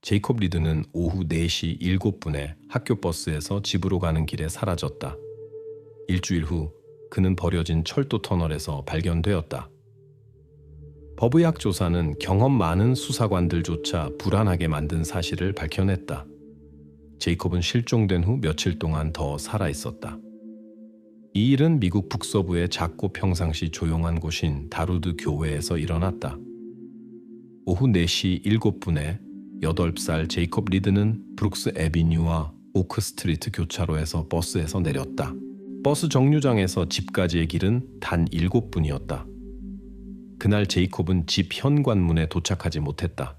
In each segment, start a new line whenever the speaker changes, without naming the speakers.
제이콥 리드는 오후 4시 7분에 학교 버스에서 집으로 가는 길에 사라졌다. 일주일 후 그는 버려진 철도 터널에서 발견되었다. 법의학 조사는 경험 많은 수사관들조차 불안하게 만든 사실을 밝혀냈다. 제이콥은 실종된 후 며칠 동안 더 살아있었다. 이 일은 미국 북서부의 작고 평상시 조용한 곳인 다루드 교회에서 일어났다. 오후 4시 7분에 8살 제이콥 리드는 브룩스 애비뉴와 오크 스트리트 교차로에서 버스에서 내렸다. 버스 정류장에서 집까지의 길은 단 7분이었다. 그날 제이콥은 집 현관문에 도착하지 못했다.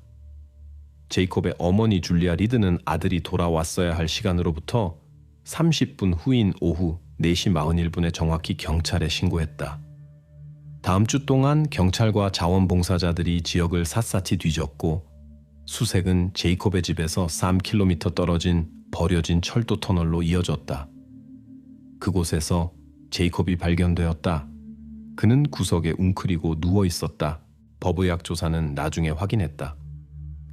제이콥의 어머니 줄리아 리드는 아들이 돌아왔어야 할 시간으로부터 30분 후인 오후 4시 41분에 정확히 경찰에 신고했다. 다음 주 동안 경찰과 자원봉사자들이 지역을 샅샅이 뒤졌고 수색은 제이콥의 집에서 3km 떨어진 버려진 철도 터널로 이어졌다. 그곳에서 제이콥이 발견되었다. 그는 구석에 웅크리고 누워 있었다. 법의학 조사는 나중에 확인했다.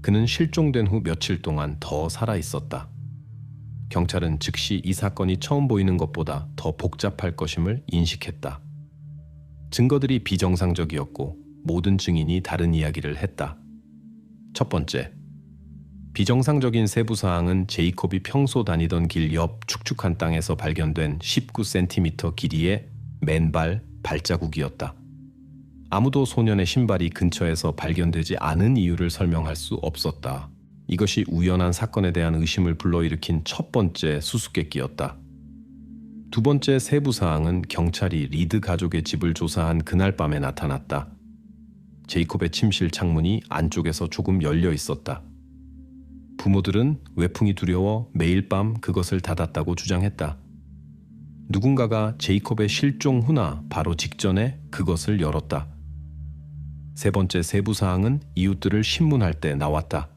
그는 실종된 후 며칠 동안 더 살아 있었다. 경찰은 즉시 이 사건이 처음 보이는 것보다 더 복잡할 것임을 인식했다. 증거들이 비정상적이었고 모든 증인이 다른 이야기를 했다. 첫 번째, 비정상적인 세부 사항은 제이콥이 평소 다니던 길 옆 축축한 땅에서 발견된 19cm 길이의 맨발 발자국이었다. 아무도 소년의 신발이 근처에서 발견되지 않은 이유를 설명할 수 없었다. 이것이 우연한 사건에 대한 의심을 불러일으킨 첫 번째 수수께끼였다. 두 번째 세부 사항은 경찰이 리드 가족의 집을 조사한 그날 밤에 나타났다. 제이콥의 침실 창문이 안쪽에서 조금 열려 있었다. 부모들은 외풍이 두려워 매일 밤 그것을 닫았다고 주장했다. 누군가가 제이콥의 실종 후나 바로 직전에 그것을 열었다. 세 번째 세부 사항은 이웃들을 신문할 때 나왔다.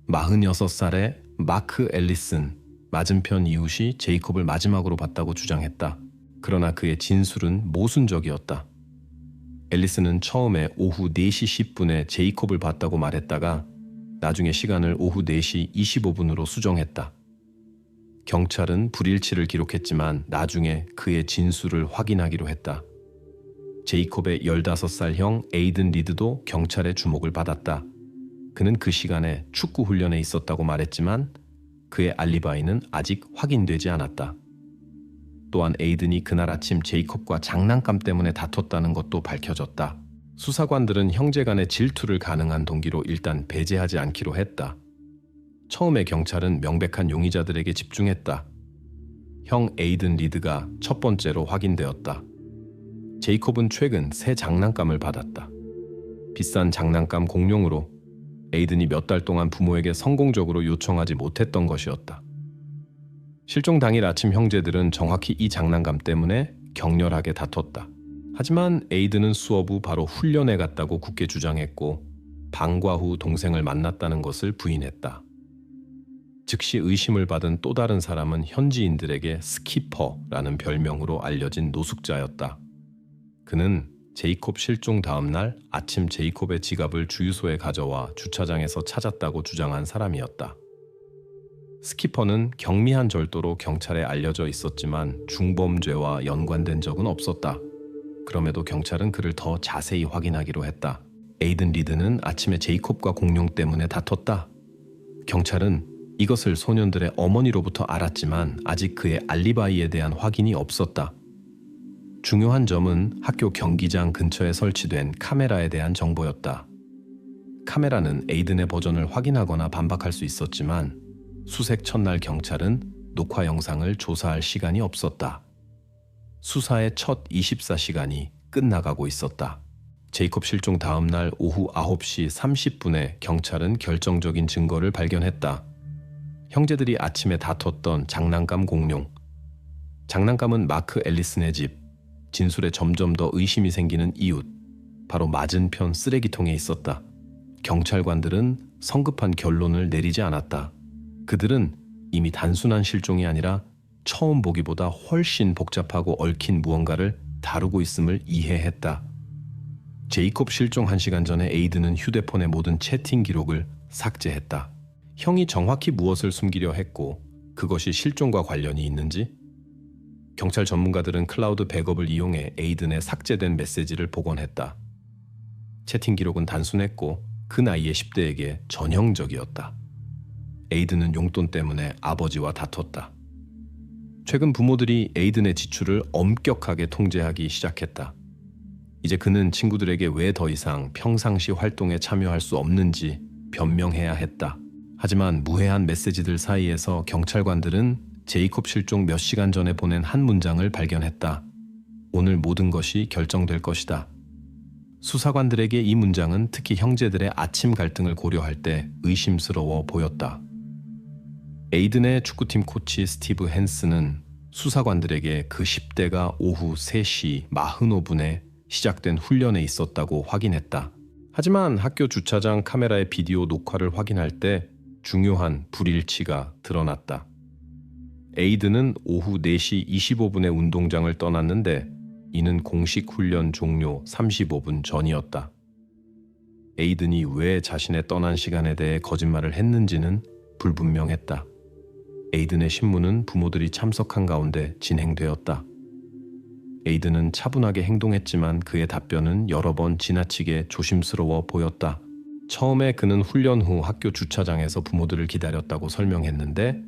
46살의 마크 앨리슨, 맞은편 이웃이 제이콥을 마지막으로 봤다고 주장했다. 그러나 그의 진술은 모순적이었다. 앨리슨은 처음에 오후 4시 10분에 제이콥을 봤다고 말했다가 나중에 시간을 오후 4시 25분으로 수정했다. 경찰은 불일치를 기록했지만 나중에 그의 진술을 확인하기로 했다. 제이콥의 15살 형 에이든 리드도 경찰의 주목을 받았다. 그는 그 시간에 축구 훈련에 있었다고 말했지만 그의 알리바이는 아직 확인되지 않았다. 또한 에이든이 그날 아침 제이콥과 장난감 때문에 다퉜다는 것도 밝혀졌다. 수사관들은 형제 간의 질투를 가능한 동기로 일단 배제하지 않기로 했다. 처음에 경찰은 명백한 용의자들에게 집중했다. 형 에이든 리드가 첫 번째로 확인되었다. 제이콥은 최근 새 장난감을 받았다. 비싼 장난감 공룡으로 에이든이 몇 달 동안 부모에게 성공적으로 요청하지 못했던 것이었다. 실종 당일 아침 형제들은 정확히 이 장난감 때문에 격렬하게 다퉜다. 하지만 에이든은 수업 후 바로 훈련에 갔다고 굳게 주장했고 방과 후 동생을 만났다는 것을 부인했다. 즉시 의심을 받은 또 다른 사람은 현지인들에게 스키퍼라는 별명으로 알려진 노숙자였다. 그는 제이콥 실종 다음 날 아침 제이콥의 지갑을 주유소에 가져와 주차장에서 찾았다고 주장한 사람이었다. 스키퍼는 경미한 절도로 경찰에 알려져 있었지만 중범죄와 연관된 적은 없었다. 그럼에도 경찰은 그를 더 자세히 확인하기로 했다. 에이든 리드는 아침에 제이콥과 공룡 때문에 다퉜다. 경찰은 이것을 소년들의 어머니로부터 알았지만 아직 그의 알리바이에 대한 확인이 없었다. 중요한 점은 학교 경기장 근처에 설치된 카메라에 대한 정보였다. 카메라는 에이든의 버전을 확인하거나 반박할 수 있었지만 수색 첫날 경찰은 녹화 영상을 조사할 시간이 없었다. 수사의 첫 24시간이 끝나가고 있었다. 제이콥 실종 다음 날 오후 9시 30분에 경찰은 결정적인 증거를 발견했다. 형제들이 아침에 다퉜던 장난감 공룡. 장난감은 마크 앨리슨의 집. 진술에 점점 더 의심이 생기는 이웃. 바로 맞은편 쓰레기통에 있었다. 경찰관들은 성급한 결론을 내리지 않았다. 그들은 이미 단순한 실종이 아니라 처음 보기보다 훨씬 복잡하고 얽힌 무언가를 다루고 있음을 이해했다. 제이콥 실종 1시간 전에 에이든은 휴대폰의 모든 채팅 기록을 삭제했다. 형이 정확히 무엇을 숨기려 했고 그것이 실종과 관련이 있는지? 경찰 전문가들은 클라우드 백업을 이용해 에이든의 삭제된 메시지를 복원했다. 채팅 기록은 단순했고 그 나이의 10대에게 전형적이었다. 에이든은 용돈 때문에 아버지와 다퉜다. 최근 부모들이 에이든의 지출을 엄격하게 통제하기 시작했다. 이제 그는 친구들에게 왜 더 이상 평상시 활동에 참여할 수 없는지 변명해야 했다. 하지만 무해한 메시지들 사이에서 경찰관들은 제이콥 실종 몇 시간 전에 보낸 한 문장을 발견했다. 오늘 모든 것이 결정될 것이다. 수사관들에게 이 문장은 특히 형제들의 아침 갈등을 고려할 때 의심스러워 보였다. 에이든의 축구팀 코치 스티브 헨스는 수사관들에게 그 10대가 오후 3시 45분에 시작된 훈련에 있었다고 확인했다. 하지만 학교 주차장 카메라의 비디오 녹화를 확인할 때 중요한 불일치가 드러났다. 에이든은 오후 4시 25분에 운동장을 떠났는데 이는 공식 훈련 종료 35분 전이었다. 에이든이 왜 자신의 떠난 시간에 대해 거짓말을 했는지는 불분명했다. 에이든의 신문은 부모들이 참석한 가운데 진행되었다. 에이든은 차분하게 행동했지만 그의 답변은 여러 번 지나치게 조심스러워 보였다. 처음에 그는 훈련 후 학교 주차장에서 부모들을 기다렸다고 설명했는데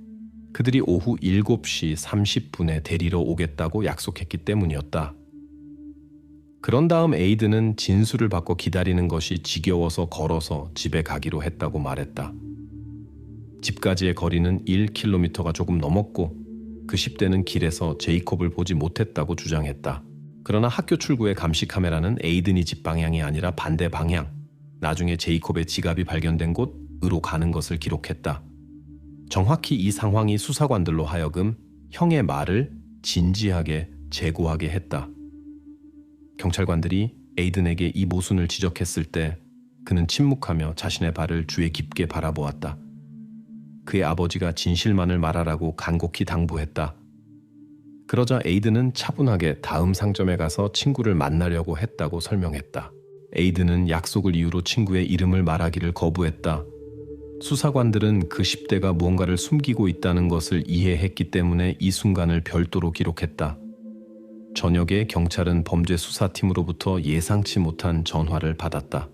그들이 오후 7시 30분에 데리러 오겠다고 약속했기 때문이었다. 그런 다음 에이든은 진술을 받고 기다리는 것이 지겨워서 걸어서 집에 가기로 했다고 말했다. 집까지의 거리는 1km가 조금 넘었고 그 10대는 길에서 제이콥을 보지 못했다고 주장했다. 그러나 학교 출구의 감시 카메라는 에이든이 집 방향이 아니라 반대 방향, 나중에 제이콥의 지갑이 발견된 곳으로 가는 것을 기록했다. 정확히 이 상황이 수사관들로 하여금 형의 말을 진지하게 재고하게 했다. 경찰관들이 에이든에게 이 모순을 지적했을 때 그는 침묵하며 자신의 발을 주에 깊게 바라보았다. 그의 아버지가 진실만을 말하라고 간곡히 당부했다. 그러자 에이든은 차분하게 다음 상점에 가서 친구를 만나려고 했다고 설명했다. 에이든은 약속을 이유로 친구의 이름을 말하기를 거부했다. 수사관들은 그 10대가 무언가를 숨기고 있다는 것을 이해했기 때문에 이 순간을 별도로 기록했다. 저녁에 경찰은 범죄 수사팀으로부터 예상치 못한 전화를 받았다.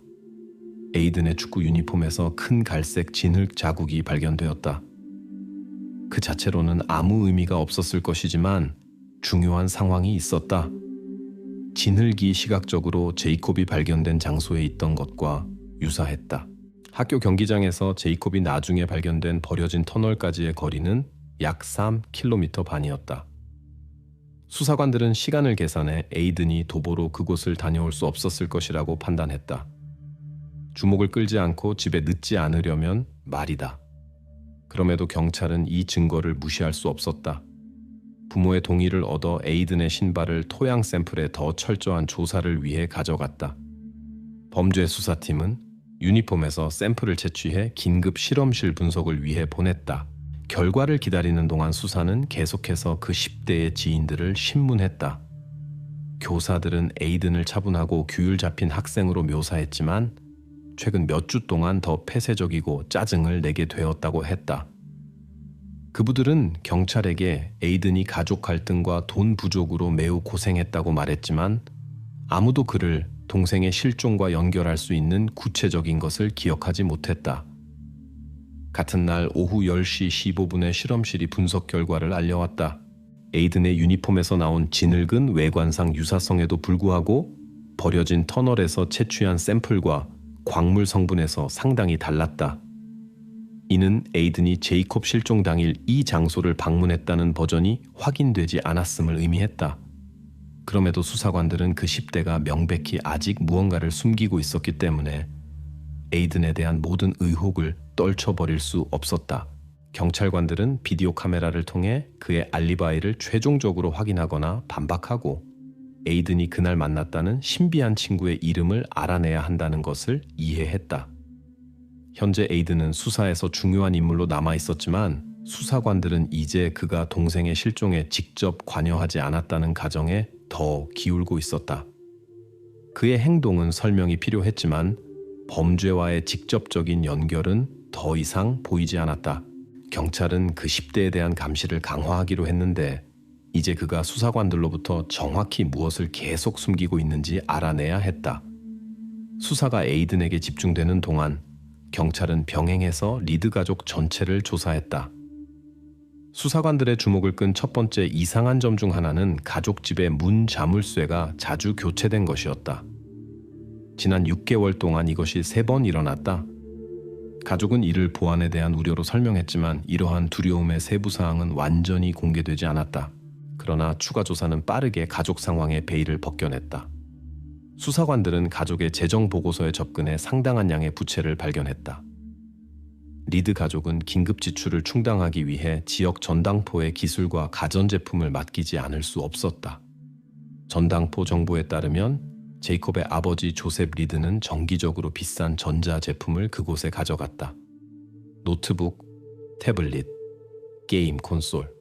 에이든의 축구 유니폼에서 큰 갈색 진흙 자국이 발견되었다. 그 자체로는 아무 의미가 없었을 것이지만 중요한 상황이 있었다. 진흙이 시각적으로 제이콥이 발견된 장소에 있던 것과 유사했다. 학교 경기장에서 제이콥이 나중에 발견된 버려진 터널까지의 거리는 약 3km 반이었다. 수사관들은 시간을 계산해 에이든이 도보로 그곳을 다녀올 수 없었을 것이라고 판단했다. 주목을 끌지 않고 집에 늦지 않으려면 말이다. 그럼에도 경찰은 이 증거를 무시할 수 없었다. 부모의 동의를 얻어 에이든의 신발을 토양 샘플에 더 철저한 조사를 위해 가져갔다. 범죄 수사팀은 유니폼에서 샘플을 채취해 긴급 실험실 분석을 위해 보냈다. 결과를 기다리는 동안 수사는 계속해서 그 10대의 지인들을 신문했다. 교사들은 에이든을 차분하고 규율 잡힌 학생으로 묘사했지만 최근 몇 주 동안 더 폐쇄적이고 짜증을 내게 되었다고 했다. 그부들은 경찰에게 에이든이 가족 갈등과 돈 부족으로 매우 고생했다고 말했지만 아무도 그를 동생의 실종과 연결할 수 있는 구체적인 것을 기억하지 못했다. 같은 날 오후 10시 15분에 실험실이 분석 결과를 알려왔다. 에이든의 유니폼에서 나온 진흙은 외관상 유사성에도 불구하고 버려진 터널에서 채취한 샘플과 광물 성분에서 상당히 달랐다. 이는 에이든이 제이콥 실종 당일 이 장소를 방문했다는 버전이 확인되지 않았음을 의미했다. 그럼에도 수사관들은 그 10대가 명백히 아직 무언가를 숨기고 있었기 때문에 에이든에 대한 모든 의혹을 떨쳐버릴 수 없었다. 경찰관들은 비디오 카메라를 통해 그의 알리바이를 최종적으로 확인하거나 반박하고 에이든이 그날 만났다는 신비한 친구의 이름을 알아내야 한다는 것을 이해했다. 현재 에이든은 수사에서 중요한 인물로 남아있었지만 수사관들은 이제 그가 동생의 실종에 직접 관여하지 않았다는 가정에 더 기울고 있었다. 그의 행동은 설명이 필요했지만 범죄와의 직접적인 연결은 더 이상 보이지 않았다. 경찰은 그 10대에 대한 감시를 강화하기로 했는데 이제 그가 수사관들로부터 정확히 무엇을 계속 숨기고 있는지 알아내야 했다. 수사가 에이든에게 집중되는 동안 경찰은 병행해서 리드 가족 전체를 조사했다. 수사관들의 주목을 끈 첫 번째 이상한 점 중 하나는 가족 집의 문 자물쇠가 자주 교체된 것이었다. 지난 6개월 동안 이것이 3번 일어났다. 가족은 이를 보안에 대한 우려로 설명했지만 이러한 두려움의 세부 사항은 완전히 공개되지 않았다. 그러나 추가 조사는 빠르게 가족 상황의 베일을 벗겨냈다. 수사관들은 가족의 재정 보고서에 접근해 상당한 양의 부채를 발견했다. 리드 가족은 긴급 지출을 충당하기 위해 지역 전당포의 기술과 가전제품을 맡기지 않을 수 없었다. 전당포 정보에 따르면 제이콥의 아버지 조셉 리드는 정기적으로 비싼 전자제품을 그곳에 가져갔다. 노트북, 태블릿, 게임 콘솔.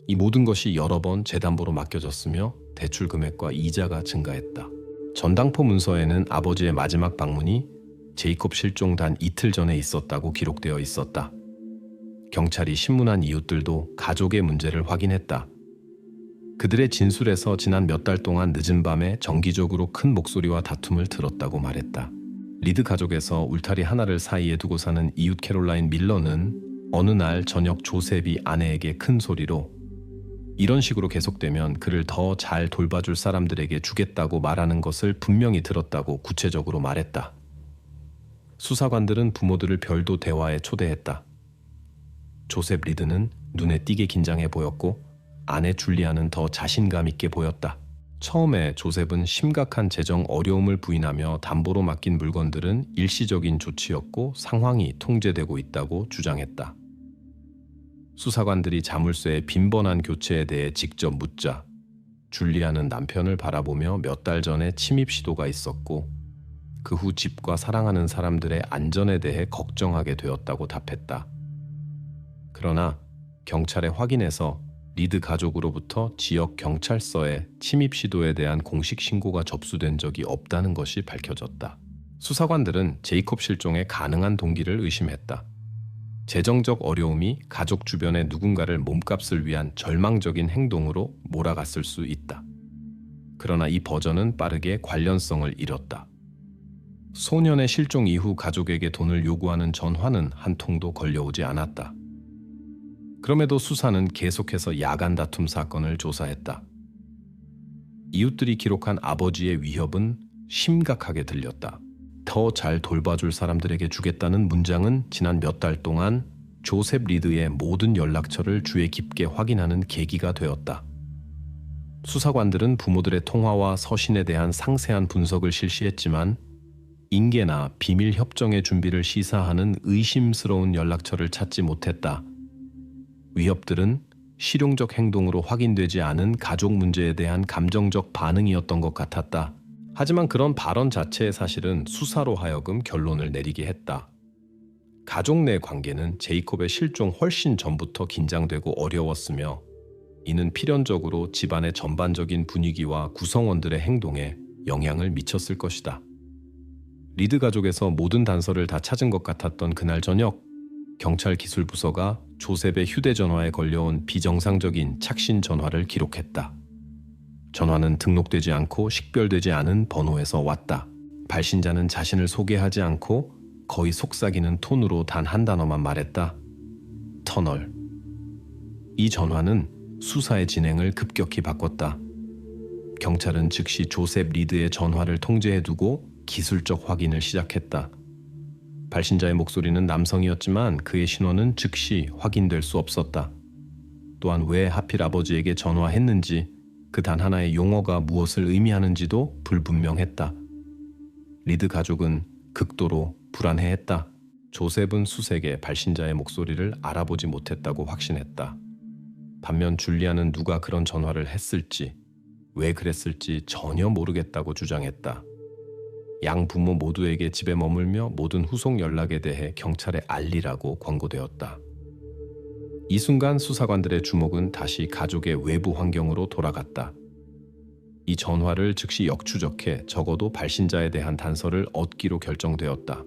이 모든 것이 여러 번 재담보로 맡겨졌으며 대출 금액과 이자가 증가했다. 전당포 문서에는 아버지의 마지막 방문이 제이콥 실종 단 이틀 전에 있었다고 기록되어 있었다. 경찰이 신문한 이웃들도 가족의 문제를 확인했다. 그들의 진술에서 지난 몇 달 동안 늦은 밤에 정기적으로 큰 목소리와 다툼을 들었다고 말했다. 리드 가족에서 울타리 하나를 사이에 두고 사는 이웃 캐롤라인 밀러는 어느 날 저녁 조셉이 아내에게 큰 소리로 이런 식으로 계속되면 그를 더 잘 돌봐줄 사람들에게 주겠다고 말하는 것을 분명히 들었다고 구체적으로 말했다. 수사관들은 부모들을 별도 대화에 초대했다. 조셉 리드는 눈에 띄게 긴장해 보였고 아내 줄리아는 더 자신감 있게 보였다. 처음에 조셉은 심각한 재정 어려움을 부인하며 담보로 맡긴 물건들은 일시적인 조치였고 상황이 통제되고 있다고 주장했다. 수사관들이 자물쇠의 빈번한 교체에 대해 직접 묻자 줄리아는 남편을 바라보며 몇 달 전에 침입 시도가 있었고 그 후 집과 사랑하는 사람들의 안전에 대해 걱정하게 되었다고 답했다. 그러나 경찰에 확인해서 리드 가족으로부터 지역 경찰서에 침입 시도에 대한 공식 신고가 접수된 적이 없다는 것이 밝혀졌다. 수사관들은 제이콥 실종의 가능한 동기를 의심했다. 재정적 어려움이 가족 주변의 누군가를 몸값을 위한 절망적인 행동으로 몰아갔을 수 있다. 그러나 이 버전은 빠르게 관련성을 잃었다. 소년의 실종 이후 가족에게 돈을 요구하는 전화는 한 통도 걸려오지 않았다. 그럼에도 수사는 계속해서 야간 다툼 사건을 조사했다. 이웃들이 기록한 아버지의 위협은 심각하게 들렸다. 더 잘 돌봐줄 사람들에게 주겠다는 문장은 지난 몇 달 동안 조셉 리드의 모든 연락처를 주의 깊게 확인하는 계기가 되었다. 수사관들은 부모들의 통화와 서신에 대한 상세한 분석을 실시했지만 인계나 비밀 협정의 준비를 시사하는 의심스러운 연락처를 찾지 못했다. 위협들은 실용적 행동으로 확인되지 않은 가족 문제에 대한 감정적 반응이었던 것 같았다. 하지만 그런 발언 자체의 사실은 수사로 하여금 결론을 내리게 했다. 가족 내 관계는 제이콥의 실종 훨씬 전부터 긴장되고 어려웠으며 이는 필연적으로 집안의 전반적인 분위기와 구성원들의 행동에 영향을 미쳤을 것이다. 리드 가족에서 모든 단서를 다 찾은 것 같았던 그날 저녁, 경찰 기술부서가 조셉의 휴대전화에 걸려온 비정상적인 착신 전화를 기록했다. 전화는 등록되지 않고 식별되지 않은 번호에서 왔다. 발신자는 자신을 소개하지 않고 거의 속삭이는 톤으로 단 한 단어만 말했다. 터널. 이 전화는 수사의 진행을 급격히 바꿨다. 경찰은 즉시 조셉 리드의 전화를 통제해두고 기술적 확인을 시작했다. 발신자의 목소리는 남성이었지만 그의 신원은 즉시 확인될 수 없었다. 또한 왜 하필 아버지에게 전화했는지 그 단 하나의 용어가 무엇을 의미하는지도 불분명했다. 리드 가족은 극도로 불안해했다. 조셉은 수색에 발신자의 목소리를 알아보지 못했다고 확신했다. 반면 줄리아는 누가 그런 전화를 했을지, 왜 그랬을지 전혀 모르겠다고 주장했다. 양 부모 모두에게 집에 머물며 모든 후속 연락에 대해 경찰에 알리라고 권고되었다. 이 순간 수사관들의 주목은 다시 가족의 외부 환경으로 돌아갔다. 이 전화를 즉시 역추적해 적어도 발신자에 대한 단서를 얻기로 결정되었다.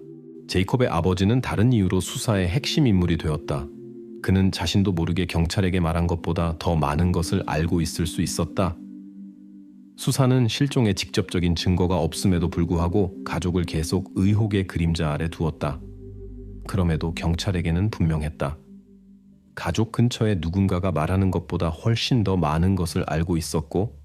제이콥의 아버지는 다른 이유로 수사의 핵심 인물이 되었다. 그는 자신도 모르게 경찰에게 말한 것보다 더 많은 것을 알고 있을 수 있었다. 수사는 실종의 직접적인 증거가 없음에도 불구하고 가족을 계속 의혹의 그림자 아래 두었다. 그럼에도 경찰에게는 분명했다. 가족 근처에 누군가가 말하는 것보다 훨씬 더 많은 것을 알고 있었고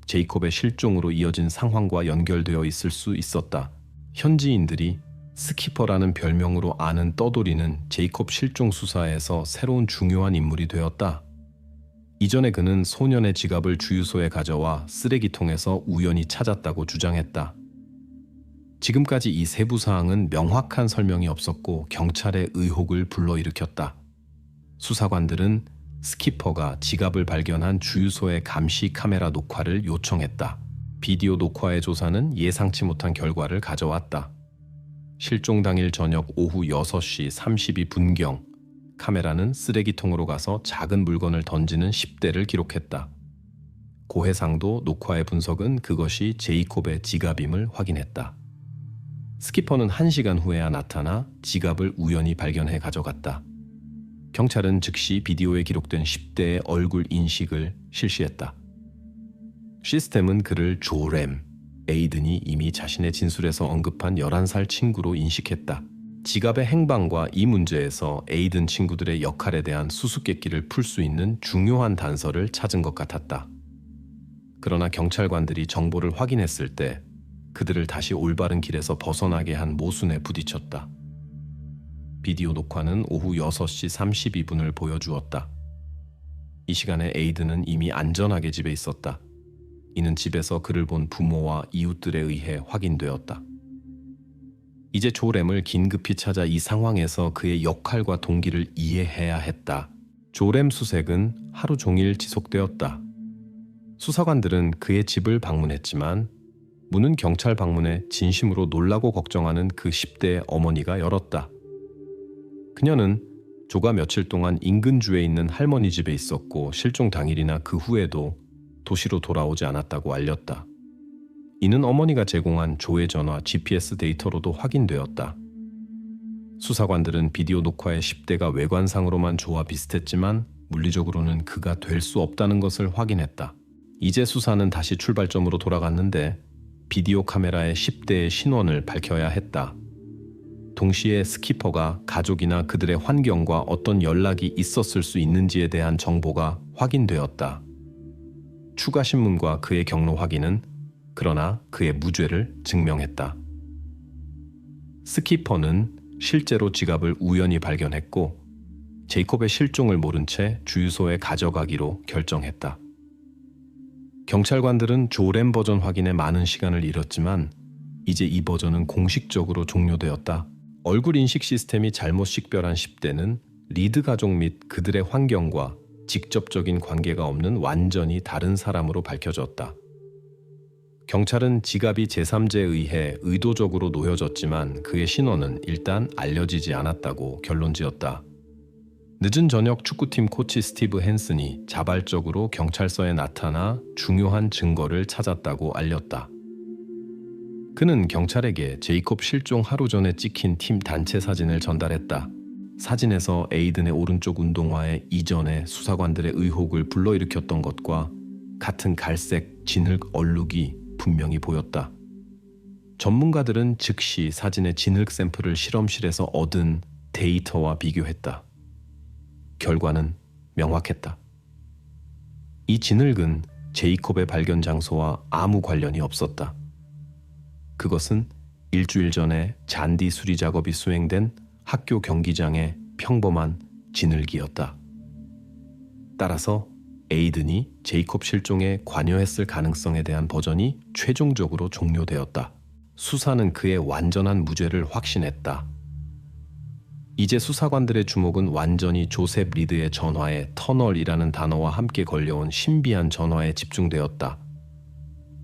제이콥의 실종으로 이어진 상황과 연결되어 있을 수 있었다. 현지인들이 스키퍼라는 별명으로 아는 떠돌이는 제이콥 실종 수사에서 새로운 중요한 인물이 되었다. 이전에 그는 소년의 지갑을 주유소에 가져와 쓰레기통에서 우연히 찾았다고 주장했다. 지금까지 이 세부 사항은 명확한 설명이 없었고 경찰의 의혹을 불러일으켰다. 수사관들은 스키퍼가 지갑을 발견한 주유소의 감시 카메라 녹화를 요청했다. 비디오 녹화의 조사는 예상치 못한 결과를 가져왔다. 실종 당일 저녁 오후 6시 32분경 카메라는 쓰레기통으로 가서 작은 물건을 던지는 10대를 기록했다. 고해상도 녹화의 분석은 그것이 제이콥의 지갑임을 확인했다. 스키퍼는 1시간 후에야 나타나 지갑을 우연히 발견해 가져갔다. 경찰은 즉시 비디오에 기록된 10대의 얼굴 인식을 실시했다. 시스템은 그를 조렘, 에이든이 이미 자신의 진술에서 언급한 11살 친구로 인식했다. 지갑의 행방과 이 문제에서 에이든 친구들의 역할에 대한 수수께끼를 풀 수 있는 중요한 단서를 찾은 것 같았다. 그러나 경찰관들이 정보를 확인했을 때 그들을 다시 올바른 길에서 벗어나게 한 모순에 부딪혔다. 비디오 녹화는 오후 6시 32분을 보여주었다. 이 시간에 에이든은 이미 안전하게 집에 있었다. 이는 집에서 그를 본 부모와 이웃들에 의해 확인되었다. 이제 조렘을 긴급히 찾아 이 상황에서 그의 역할과 동기를 이해해야 했다. 조렘 수색은 하루 종일 지속되었다. 수사관들은 그의 집을 방문했지만 문은 경찰 방문에 진심으로 놀라고 걱정하는 그 10대의 어머니가 열었다. 그녀는 조가 며칠 동안 인근 주에 있는 할머니 집에 있었고 실종 당일이나 그 후에도 도시로 돌아오지 않았다고 알렸다. 이는 어머니가 제공한 조의 전화 GPS 데이터로도 확인되었다. 수사관들은 비디오 녹화의 10대가 외관상으로만 조와 비슷했지만 물리적으로는 그가 될 수 없다는 것을 확인했다. 이제 수사는 다시 출발점으로 돌아갔는데 비디오 카메라의 10대의 신원을 밝혀야 했다. 동시에 스키퍼가 가족이나 그들의 환경과 어떤 연락이 있었을 수 있는지에 대한 정보가 확인되었다. 추가 신문과 그의 경로 확인은 그러나 그의 무죄를 증명했다. 스키퍼는 실제로 지갑을 우연히 발견했고 제이콥의 실종을 모른 채 주유소에 가져가기로 결정했다. 경찰관들은 조렘 버전 확인에 많은 시간을 잃었지만 이제 이 버전은 공식적으로 종료되었다. 얼굴 인식 시스템이 잘못 식별한 10대는 리드 가족 및 그들의 환경과 직접적인 관계가 없는 완전히 다른 사람으로 밝혀졌다. 경찰은 지갑이 제3자에 의해 의도적으로 놓여졌지만 그의 신원은 일단 알려지지 않았다고 결론지었다. 늦은 저녁 축구팀 코치 스티브 헨슨이 자발적으로 경찰서에 나타나 중요한 증거를 찾았다고 알렸다. 그는 경찰에게 제이콥 실종 하루 전에 찍힌 팀 단체 사진을 전달했다. 사진에서 에이든의 오른쪽 운동화에 이전에 수사관들의 의혹을 불러일으켰던 것과 같은 갈색 진흙 얼룩이 분명히 보였다. 전문가들은 즉시 사진의 진흙 샘플을 실험실에서 얻은 데이터와 비교했다. 결과는 명확했다. 이 진흙은 제이콥의 발견 장소와 아무 관련이 없었다. 그것은 일주일 전에 잔디 수리 작업이 수행된 학교 경기장의 평범한 진흙이었다. 따라서 에이든이 제이콥 실종에 관여했을 가능성에 대한 버전이 최종적으로 종료되었다. 수사는 그의 완전한 무죄를 확신했다. 이제 수사관들의 주목은 완전히 조셉 리드의 전화에 터널이라는 단어와 함께 걸려온 신비한 전화에 집중되었다.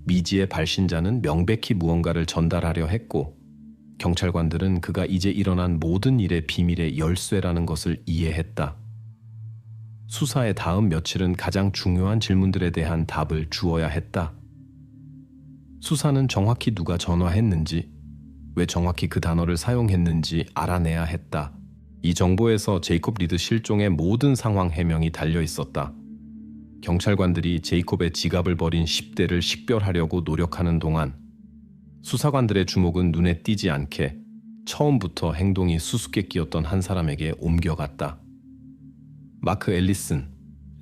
미지의 발신자는 명백히 무언가를 전달하려 했고 경찰관들은 그가 이제 일어난 모든 일의 비밀의 열쇠라는 것을 이해했다. 수사의 다음 며칠은 가장 중요한 질문들에 대한 답을 주어야 했다. 수사는 정확히 누가 전화했는지, 왜 정확히 그 단어를 사용했는지 알아내야 했다. 이 정보에서 제이콥 리드 실종의 모든 상황 해명이 달려 있었다. 경찰관들이 제이콥의 지갑을 버린 10대를 식별하려고 노력하는 동안 수사관들의 주목은 눈에 띄지 않게 처음부터 행동이 수수께끼였던 한 사람에게 옮겨갔다. 마크 앨리슨,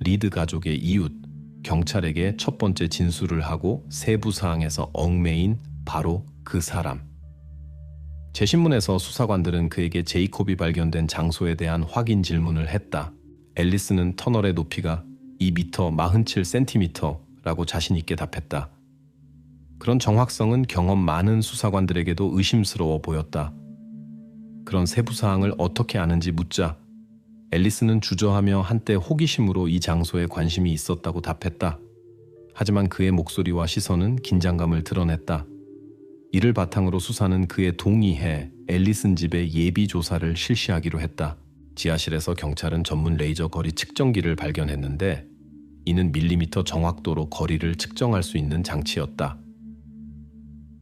리드 가족의 이웃, 경찰에게 첫 번째 진술을 하고 세부 사항에서 얽매인 바로 그 사람. 재신문에서 수사관들은 그에게 제이콥이 발견된 장소에 대한 확인 질문을 했다. 앨리슨은 터널의 높이가 2m 47cm라고 자신 있게 답했다. 그런 정확성은 경험 많은 수사관들에게도 의심스러워 보였다. 그런 세부 사항을 어떻게 아는지 묻자 앨리슨은 주저하며 한때 호기심으로 이 장소에 관심이 있었다고 답했다. 하지만 그의 목소리와 시선은 긴장감을 드러냈다. 이를 바탕으로 수사는 그의 동의해 앨리슨 집의 예비 조사를 실시하기로 했다. 지하실에서 경찰은 전문 레이저 거리 측정기를 발견했는데 이는 밀리미터 정확도로 거리를 측정할 수 있는 장치였다.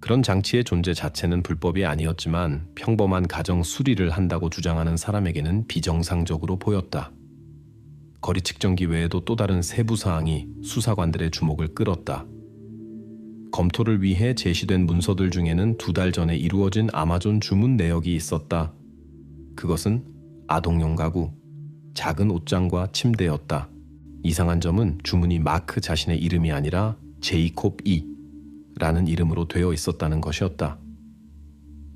그런 장치의 존재 자체는 불법이 아니었지만 평범한 가정 수리를 한다고 주장하는 사람에게는 비정상적으로 보였다. 거리 측정기 외에도 또 다른 세부 사항이 수사관들의 주목을 끌었다. 검토를 위해 제시된 문서들 중에는 2달 전에 이루어진 아마존 주문 내역이 있었다. 그것은 아동용 가구, 작은 옷장과 침대였다. 이상한 점은 주문이 마크 자신의 이름이 아니라 제이콥 라는 이름으로 되어 있었다는 것이었다.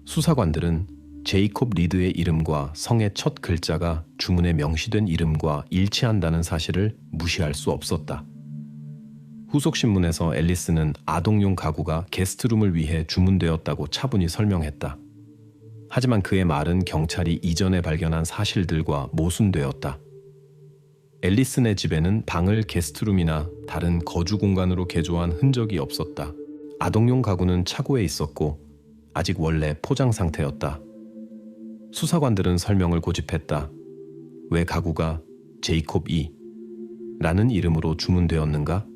수사관들은 제이콥 리드의 이름과 성의 첫 글자가 주문에 명시된 이름과 일치한다는 사실을 무시할 수 없었다. 후속 신문에서 앨리스는 아동용 가구가 게스트룸을 위해 주문되었다고 차분히 설명했다. 하지만 그의 말은 경찰이 이전에 발견한 사실들과 모순되었다. 앨리슨의 집에는 방을 게스트룸이나 다른 거주 공간으로 개조한 흔적이 없었다. 아동용 가구는 차고에 있었고 아직 원래 포장 상태였다. 수사관들은 설명을 고집했다. 왜 가구가 제이콥 라는 이름으로 주문되었는가?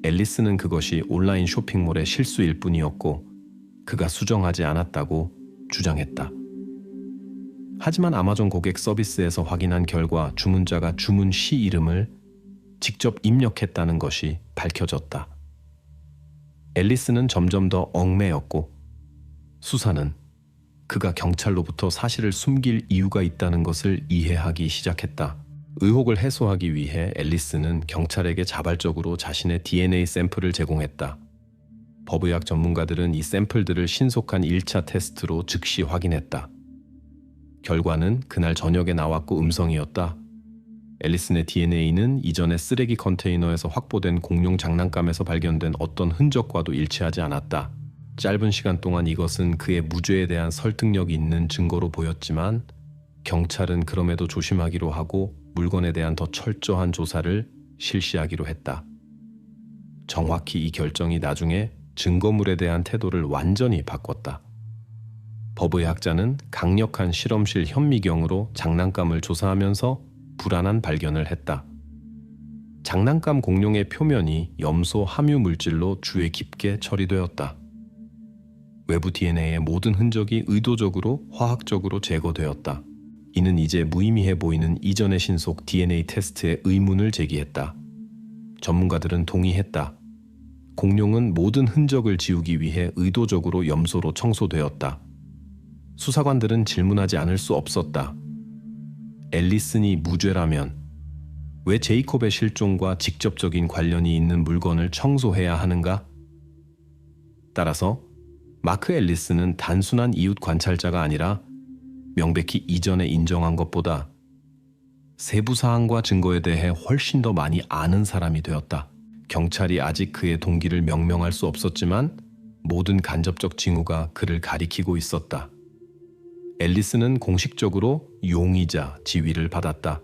앨리스는 그것이 온라인 쇼핑몰의 실수일 뿐이었고 그가 수정하지 않았다고 주장했다. 하지만 아마존 고객 서비스에서 확인한 결과 주문자가 주문 시 이름을 직접 입력했다는 것이 밝혀졌다. 앨리스는 점점 더 얽매였고 수사는 그가 경찰로부터 사실을 숨길 이유가 있다는 것을 이해하기 시작했다. 의혹을 해소하기 위해 앨리스는 경찰에게 자발적으로 자신의 DNA 샘플을 제공했다. 법의학 전문가들은 이 샘플들을 신속한 1차 테스트로 즉시 확인했다. 결과는 그날 저녁에 나왔고 음성이었다. 앨리슨의 DNA는 이전에 쓰레기 컨테이너에서 확보된 공룡 장난감에서 발견된 어떤 흔적과도 일치하지 않았다. 짧은 시간 동안 이것은 그의 무죄에 대한 설득력이 있는 증거로 보였지만 경찰은 그럼에도 조심하기로 하고 물건에 대한 더 철저한 조사를 실시하기로 했다. 정확히 이 결정이 나중에 증거물에 대한 태도를 완전히 바꿨다. 법의학자는 강력한 실험실 현미경으로 장난감을 조사하면서 불안한 발견을 했다. 장난감 공룡의 표면이 염소 함유 물질로 주에 깊게 처리되었다. 외부 DNA의 모든 흔적이 의도적으로 화학적으로 제거되었다. 이는 이제 무의미해 보이는 이전의 신속 DNA 테스트에 의문을 제기했다. 전문가들은 동의했다. 공룡은 모든 흔적을 지우기 위해 의도적으로 염소로 청소되었다. 수사관들은 질문하지 않을 수 없었다. 앨리슨이 무죄라면 왜 제이콥의 실종과 직접적인 관련이 있는 물건을 청소해야 하는가? 따라서 마크 앨리슨은 단순한 이웃 관찰자가 아니라 명백히 이전에 인정한 것보다 세부 사항과 증거에 대해 훨씬 더 많이 아는 사람이 되었다. 경찰이 아직 그의 동기를 명명할 수 없었지만 모든 간접적 징후가 그를 가리키고 있었다. 앨리슨은 공식적으로 용의자 지위를 받았다.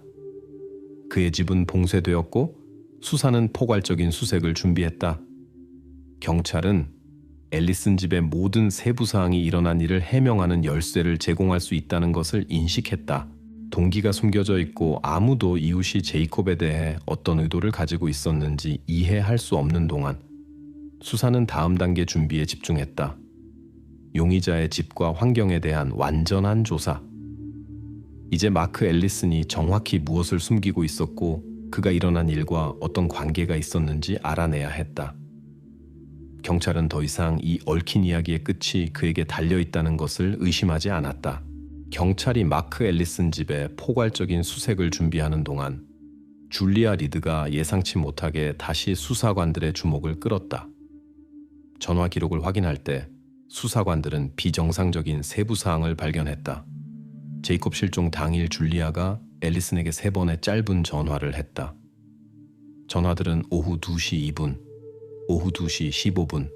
그의 집은 봉쇄되었고 수사는 포괄적인 수색을 준비했다. 경찰은 앨리슨 집의 모든 세부 사항이 일어난 일을 해명하는 열쇠를 제공할 수 있다는 것을 인식했다. 동기가 숨겨져 있고 아무도 이웃이 제이콥에 대해 어떤 의도를 가지고 있었는지 이해할 수 없는 동안 수사는 다음 단계 준비에 집중했다. 용의자의 집과 환경에 대한 완전한 조사. 이제 마크 앨리슨이 정확히 무엇을 숨기고 있었고 그가 일어난 일과 어떤 관계가 있었는지 알아내야 했다. 경찰은 더 이상 이 얽힌 이야기의 끝이 그에게 달려있다는 것을 의심하지 않았다. 경찰이 마크 앨리슨 집에 포괄적인 수색을 준비하는 동안 줄리아 리드가 예상치 못하게 다시 수사관들의 주목을 끌었다. 전화 기록을 확인할 때 수사관들은 비정상적인 세부 사항을 발견했다. 제이콥 실종 당일 줄리아가 앨리슨에게 3번의 짧은 전화를 했다. 전화들은 오후 2시 2분, 오후 2시 15분,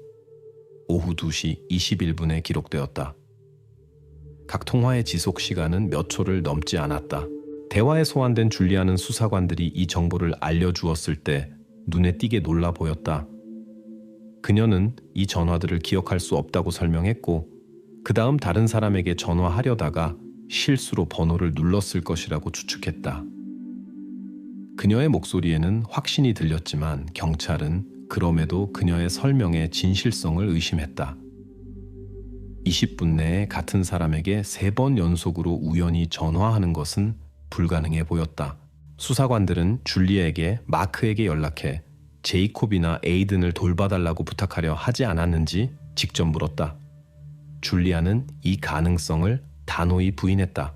오후 2시 21분에 기록되었다. 각 통화의 지속 시간은 몇 초를 넘지 않았다. 대화에 소환된 줄리아는 수사관들이 이 정보를 알려주었을 때 눈에 띄게 놀라 보였다. 그녀는 이 전화들을 기억할 수 없다고 설명했고 그 다음 다른 사람에게 전화하려다가 실수로 번호를 눌렀을 것이라고 추측했다. 그녀의 목소리에는 확신이 들렸지만 경찰은 그럼에도 그녀의 설명의 진실성을 의심했다. 20분 내에 같은 사람에게 3번 연속으로 우연히 전화하는 것은 불가능해 보였다. 수사관들은 줄리에게 마크에게 연락해 제이콥이나 에이든을 돌봐달라고 부탁하려 하지 않았는지 직접 물었다. 줄리아는 이 가능성을 단호히 부인했다.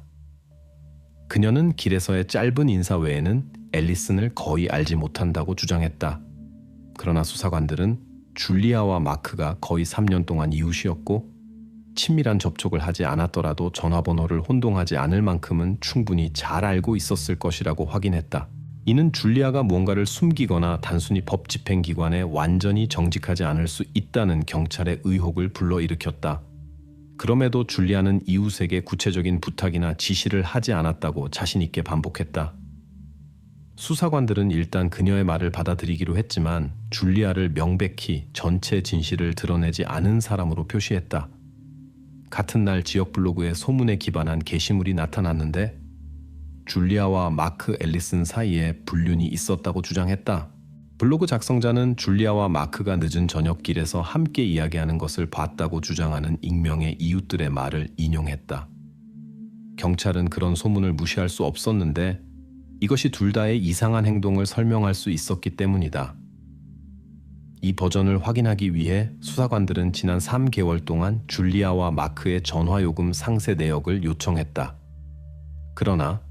그녀는 길에서의 짧은 인사 외에는 앨리슨을 거의 알지 못한다고 주장했다. 그러나 수사관들은 줄리아와 마크가 거의 3년 동안 이웃이었고 친밀한 접촉을 하지 않았더라도 전화번호를 혼동하지 않을 만큼은 충분히 잘 알고 있었을 것이라고 확인했다. 이는 줄리아가 무언가를 숨기거나 단순히 법 집행기관에 완전히 정직하지 않을 수 있다는 경찰의 의혹을 불러일으켰다. 그럼에도 줄리아는 이웃에게 구체적인 부탁이나 지시를 하지 않았다고 자신 있게 반복했다. 수사관들은 일단 그녀의 말을 받아들이기로 했지만 줄리아를 명백히 전체 진실을 드러내지 않은 사람으로 표시했다. 같은 날 지역 블로그에 소문에 기반한 게시물이 나타났는데 줄리아와 마크 앨리슨 사이에 불륜이 있었다고 주장했다. 블로그 작성자는 줄리아와 마크가 늦은 저녁길에서 함께 이야기하는 것을 봤다고 주장하는 익명의 이웃들의 말을 인용했다. 경찰은 그런 소문을 무시할 수 없었는데 이것이 둘 다의 이상한 행동을 설명할 수 있었기 때문이다. 이 버전을 확인하기 위해 수사관들은 지난 3개월 동안 줄리아와 마크의 전화 요금 상세 내역을 요청했다. 그러나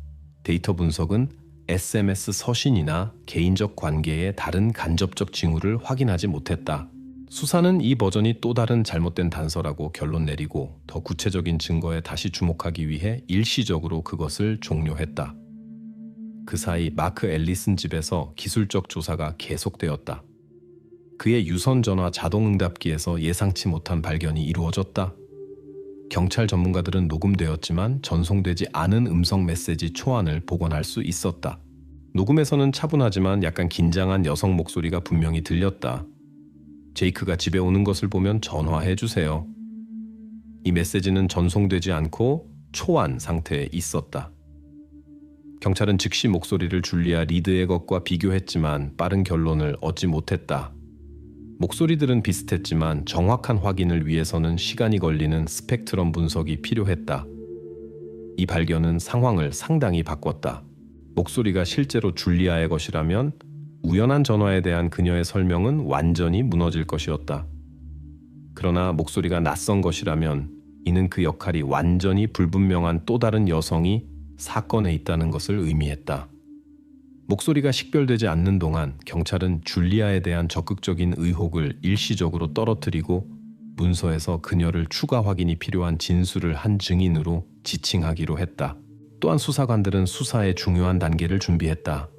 데이터 분석은 SMS 서신이나 개인적 관계의 다른 간접적 징후를 확인하지 못했다. 수사는 이 버전이 또 다른 잘못된 단서라고 결론 내리고 더 구체적인 증거에 다시 주목하기 위해 일시적으로 그것을 종료했다. 그 사이 마크 앨리슨 집에서 기술적 조사가 계속되었다. 그의 유선 전화 자동응답기에서 예상치 못한 발견이 이루어졌다. 경찰 전문가들은 녹음되었지만 전송되지 않은 음성 메시지 초안을 복원할 수 있었다. 녹음에서는 차분하지만 약간 긴장한 여성 목소리가 분명히 들렸다. 제이크가 집에 오는 것을 보면 전화해 주세요. 이 메시지는 전송되지 않고 초안 상태에 있었다. 경찰은 즉시 목소리를 줄리아 리드의 것과 비교했지만 빠른 결론을 얻지 못했다. 목소리들은 비슷했지만 정확한 확인을 위해서는 시간이 걸리는 스펙트럼 분석이 필요했다. 이 발견은 상황을 상당히 바꿨다. 목소리가 실제로 줄리아의 것이라면 우연한 전화에 대한 그녀의 설명은 완전히 무너질 것이었다. 그러나 목소리가 낯선 것이라면 이는 그 역할이 완전히 불분명한 또 다른 여성이 사건에 있다는 것을 의미했다. 목소리가 식별되지 않는 동안 경찰은 줄리아에 대한 적극적인 의혹을 일시적으로 떨어뜨리고 문서에서 그녀를 추가 확인이 필요한 진술을 한 증인으로 지칭하기로 했다. 또한 수사관들은 수사의 중요한 단계를 준비했다.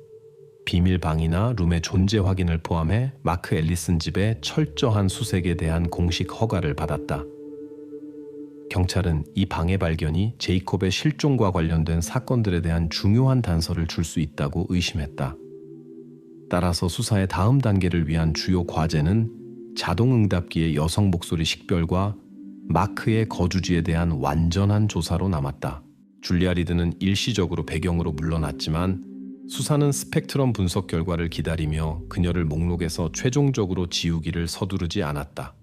비밀방이나 룸의 존재 확인을 포함해 마크 앨리슨 집의 철저한 수색에 대한 공식 허가를 받았다. 경찰은 이 방의 발견이 제이콥의 실종과 관련된 사건들에 대한 중요한 단서를 줄 수 있다고 의심했다. 따라서 수사의 다음 단계를 위한 주요 과제는 자동응답기의 여성 목소리 식별과 마크의 거주지에 대한 완전한 조사로 남았다. 줄리아 리드는 일시적으로 배경으로 물러났지만 수사는 스펙트럼 분석 결과를 기다리며 그녀를 목록에서 최종적으로 지우기를 서두르지 않았다.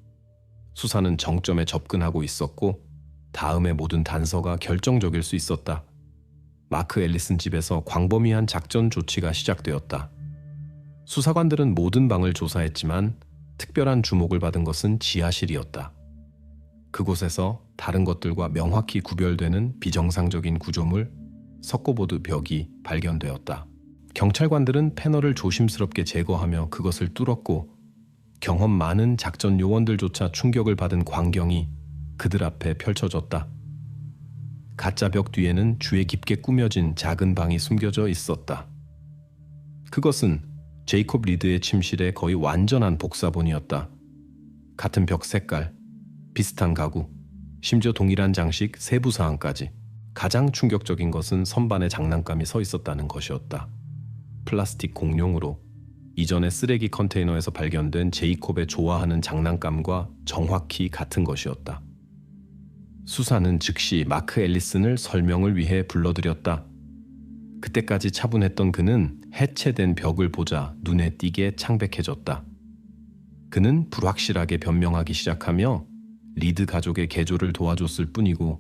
수사는 정점에 접근하고 있었고 다음의 모든 단서가 결정적일 수 있었다. 마크 앨리슨 집에서 광범위한 작전 조치가 시작되었다. 수사관들은 모든 방을 조사했지만 특별한 주목을 받은 것은 지하실이었다. 그곳에서 다른 것들과 명확히 구별되는 비정상적인 구조물, 석고보드 벽이 발견되었다. 경찰관들은 패널을 조심스럽게 제거하며 그것을 뚫었고 경험 많은 작전 요원들조차 충격을 받은 광경이 그들 앞에 펼쳐졌다. 가짜 벽 뒤에는 주에 깊게 꾸며진 작은 방이 숨겨져 있었다. 그것은 제이콥 리드의 침실의 거의 완전한 복사본이었다. 같은 벽 색깔, 비슷한 가구, 심지어 동일한 장식, 세부 사항까지. 가장 충격적인 것은 선반에 장난감이 서 있었다는 것이었다. 플라스틱 공룡으로 이전에 쓰레기 컨테이너에서 발견된 제이콥의 좋아하는 장난감과 정확히 같은 것이었다. 수사는 즉시 마크 앨리슨을 설명을 위해 불러들였다. 그때까지 차분했던 그는 해체된 벽을 보자 눈에 띄게 창백해졌다. 그는 불확실하게 변명하기 시작하며 리드 가족의 개조를 도와줬을 뿐이고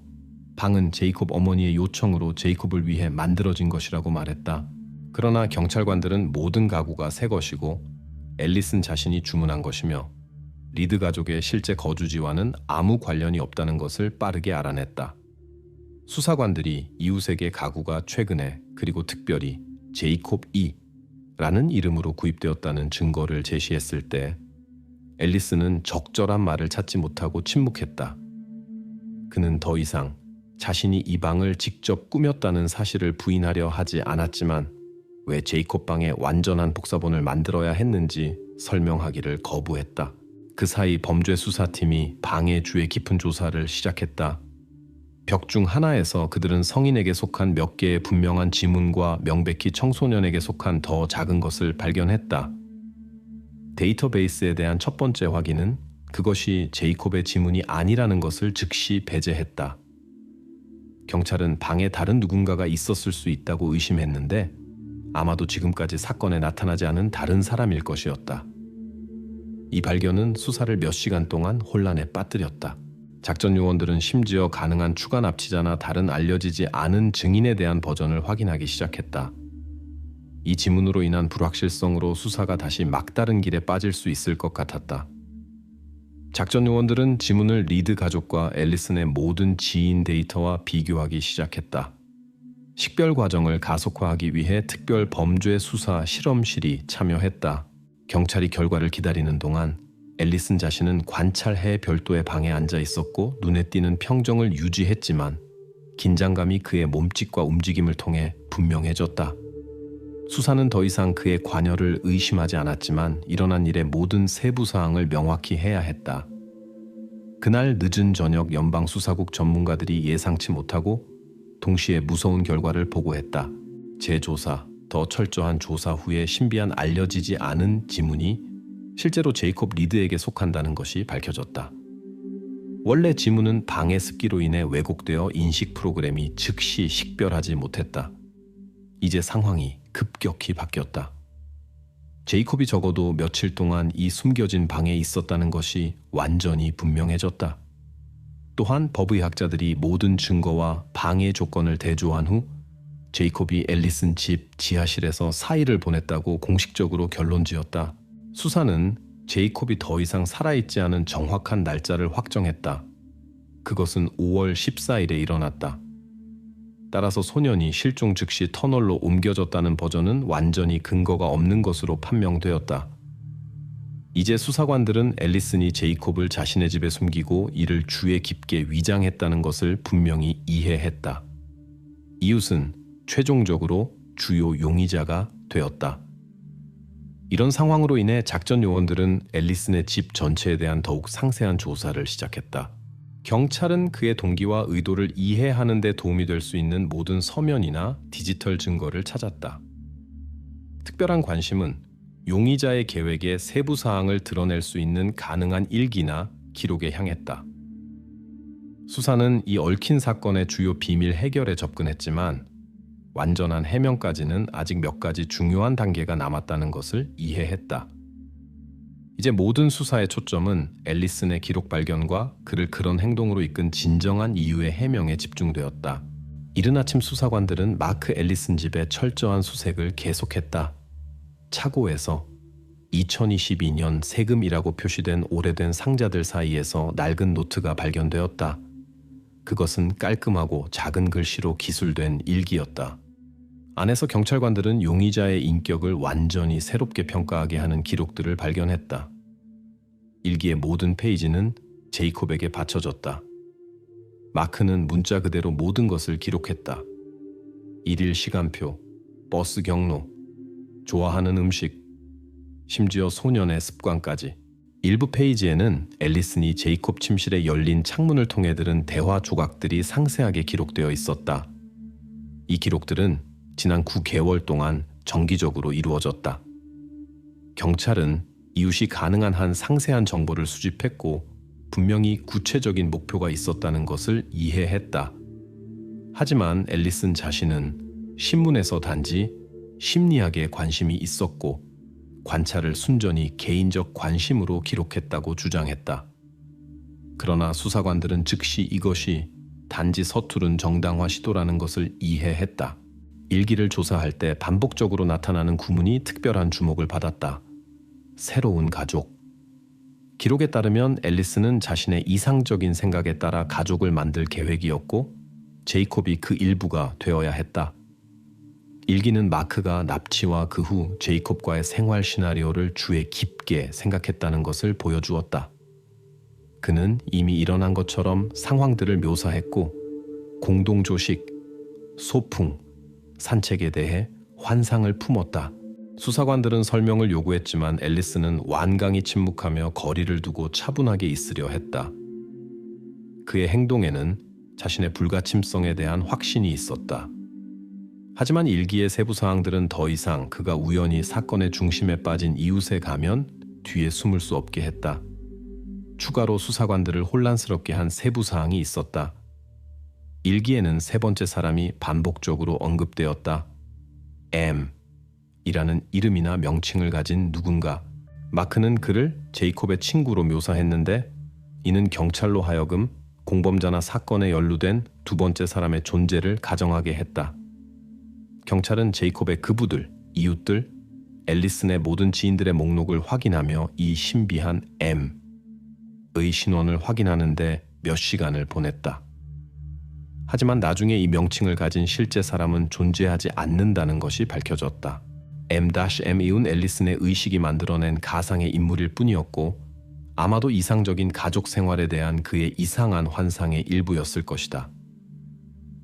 방은 제이콥 어머니의 요청으로 제이콥을 위해 만들어진 것이라고 말했다. 그러나 경찰관들은 모든 가구가 새 것이고 앨리슨 자신이 주문한 것이며 리드 가족의 실제 거주지와는 아무 관련이 없다는 것을 빠르게 알아냈다. 수사관들이 이웃에게 가구가 최근에 그리고 특별히 제이콥 E라는 이름으로 구입되었다는 증거를 제시했을 때 앨리슨은 적절한 말을 찾지 못하고 침묵했다. 그는 더 이상 자신이 이 방을 직접 꾸몄다는 사실을 부인하려 하지 않았지만 왜 제이콥 방에 완전한 복사본을 만들어야 했는지 설명하기를 거부했다. 그 사이 범죄 수사팀이 방의 주에 깊은 조사를 시작했다. 벽 중 하나에서 그들은 성인에게 속한 몇 개의 분명한 지문과 명백히 청소년에게 속한 더 작은 것을 발견했다. 데이터베이스에 대한 첫 번째 확인은 그것이 제이콥의 지문이 아니라는 것을 즉시 배제했다. 경찰은 방에 다른 누군가가 있었을 수 있다고 의심했는데 아마도 지금까지 사건에 나타나지 않은 다른 사람일 것이었다. 이 발견은 수사를 몇 시간 동안 혼란에 빠뜨렸다. 작전 요원들은 심지어 가능한 추가 납치자나 다른 알려지지 않은 증인에 대한 버전을 확인하기 시작했다. 이 지문으로 인한 불확실성으로 수사가 다시 막다른 길에 빠질 수 있을 것 같았다. 작전 요원들은 지문을 리드 가족과 앨리슨의 모든 지인 데이터와 비교하기 시작했다. 식별 과정을 가속화하기 위해 특별 범죄 수사 실험실이 참여했다. 경찰이 결과를 기다리는 동안 앨리슨 자신은 관찰해 별도의 방에 앉아 있었고 눈에 띄는 평정을 유지했지만 긴장감이 그의 몸짓과 움직임을 통해 분명해졌다. 수사는 더 이상 그의 관여를 의심하지 않았지만 일어난 일의 모든 세부 사항을 명확히 해야 했다. 그날 늦은 저녁 연방수사국 전문가들이 예상치 못하고 동시에 무서운 결과를 보고했다. 재조사, 더 철저한 조사 후에 신비한 알려지지 않은 지문이 실제로 제이콥 리드에게 속한다는 것이 밝혀졌다. 원래 지문은 방해 습기로 인해 왜곡되어 인식 프로그램이 즉시 식별하지 못했다. 이제 상황이 급격히 바뀌었다. 제이콥이 적어도 며칠 동안 이 숨겨진 방에 있었다는 것이 완전히 분명해졌다. 또한 법의학자들이 모든 증거와 방해 조건을 대조한 후 제이콥이 앨리슨 집 지하실에서 사의를 보냈다고 공식적으로 결론지었다. 수사는 제이콥이 더 이상 살아있지 않은 정확한 날짜를 확정했다. 그것은 5월 14일에 일어났다. 따라서 소년이 실종 즉시 터널로 옮겨졌다는 버전은 완전히 근거가 없는 것으로 판명되었다. 이제 수사관들은 앨리슨이 제이콥을 자신의 집에 숨기고 이를 주에 깊게 위장했다는 것을 분명히 이해했다. 이웃은 최종적으로 주요 용의자가 되었다. 이런 상황으로 인해 작전 요원들은 앨리슨의 집 전체에 대한 더욱 상세한 조사를 시작했다. 경찰은 그의 동기와 의도를 이해하는 데 도움이 될 수 있는 모든 서면이나 디지털 증거를 찾았다. 특별한 관심은 용의자의 계획의 세부 사항을 드러낼 수 있는 가능한 일기나 기록에 향했다. 수사는 이 얽힌 사건의 주요 비밀 해결에 접근했지만 완전한 해명까지는 아직 몇 가지 중요한 단계가 남았다는 것을 이해했다. 이제 모든 수사의 초점은 앨리슨의 기록 발견과 그를 그런 행동으로 이끈 진정한 이유의 해명에 집중되었다. 이른 아침 수사관들은 마크 앨리슨 집의 철저한 수색을 계속했다. 차고에서 2022년 세금이라고 표시된 오래된 상자들 사이에서 낡은 노트가 발견되었다. 그것은 깔끔하고 작은 글씨로 기술된 일기였다. 안에서 경찰관들은 용의자의 인격을 완전히 새롭게 평가하게 하는 기록들을 발견했다. 일기의 모든 페이지는 제이콥에게 바쳐졌다. 마크는 문자 그대로 모든 것을 기록했다. 일일 시간표, 버스 경로, 좋아하는 음식, 심지어 소년의 습관까지. 일부 페이지에는 앨리슨이 제이콥 침실에 열린 창문을 통해 들은 대화 조각들이 상세하게 기록되어 있었다. 이 기록들은 지난 9개월 동안 정기적으로 이루어졌다. 경찰은 이웃이 가능한 한 상세한 정보를 수집했고 분명히 구체적인 목표가 있었다는 것을 이해했다. 하지만 앨리슨 자신은 신문에서 단지 심리학에 관심이 있었고 관찰을 순전히 개인적 관심으로 기록했다고 주장했다. 그러나 수사관들은 즉시 이것이 단지 서투른 정당화 시도라는 것을 이해했다. 일기를 조사할 때 반복적으로 나타나는 구문이 특별한 주목을 받았다. 새로운 가족. 기록에 따르면 앨리슨은 자신의 이상적인 생각에 따라 가족을 만들 계획이었고 제이콥이 그 일부가 되어야 했다. 일기는 마크가 납치와 그 후 제이콥과의 생활 시나리오를 주에 깊게 생각했다는 것을 보여주었다. 그는 이미 일어난 것처럼 상황들을 묘사했고 공동조식, 소풍, 산책에 대해 환상을 품었다. 수사관들은 설명을 요구했지만 앨리슨은 완강히 침묵하며 거리를 두고 차분하게 있으려 했다. 그의 행동에는 자신의 불가침성에 대한 확신이 있었다. 하지만 일기의 세부 사항들은 더 이상 그가 우연히 사건의 중심에 빠진 이웃에 가면 뒤에 숨을 수 없게 했다. 추가로 수사관들을 혼란스럽게 한 세부 사항이 있었다. 일기에는 세 번째 사람이 반복적으로 언급되었다. M이라는 이름이나 명칭을 가진 누군가. 마크는 그를 제이콥의 친구로 묘사했는데 이는 경찰로 하여금 공범자나 사건에 연루된 두 번째 사람의 존재를 가정하게 했다. 경찰은 제이콥의 그부들, 이웃들, 앨리슨의 모든 지인들의 목록을 확인하며 이 신비한 M의 신원을 확인하는 데 몇 시간을 보냈다. 하지만 나중에 이 명칭을 가진 실제 사람은 존재하지 않는다는 것이 밝혀졌다. M-M이운 앨리슨의 의식이 만들어낸 가상의 인물일 뿐이었고 아마도 이상적인 가족 생활에 대한 그의 이상한 환상의 일부였을 것이다.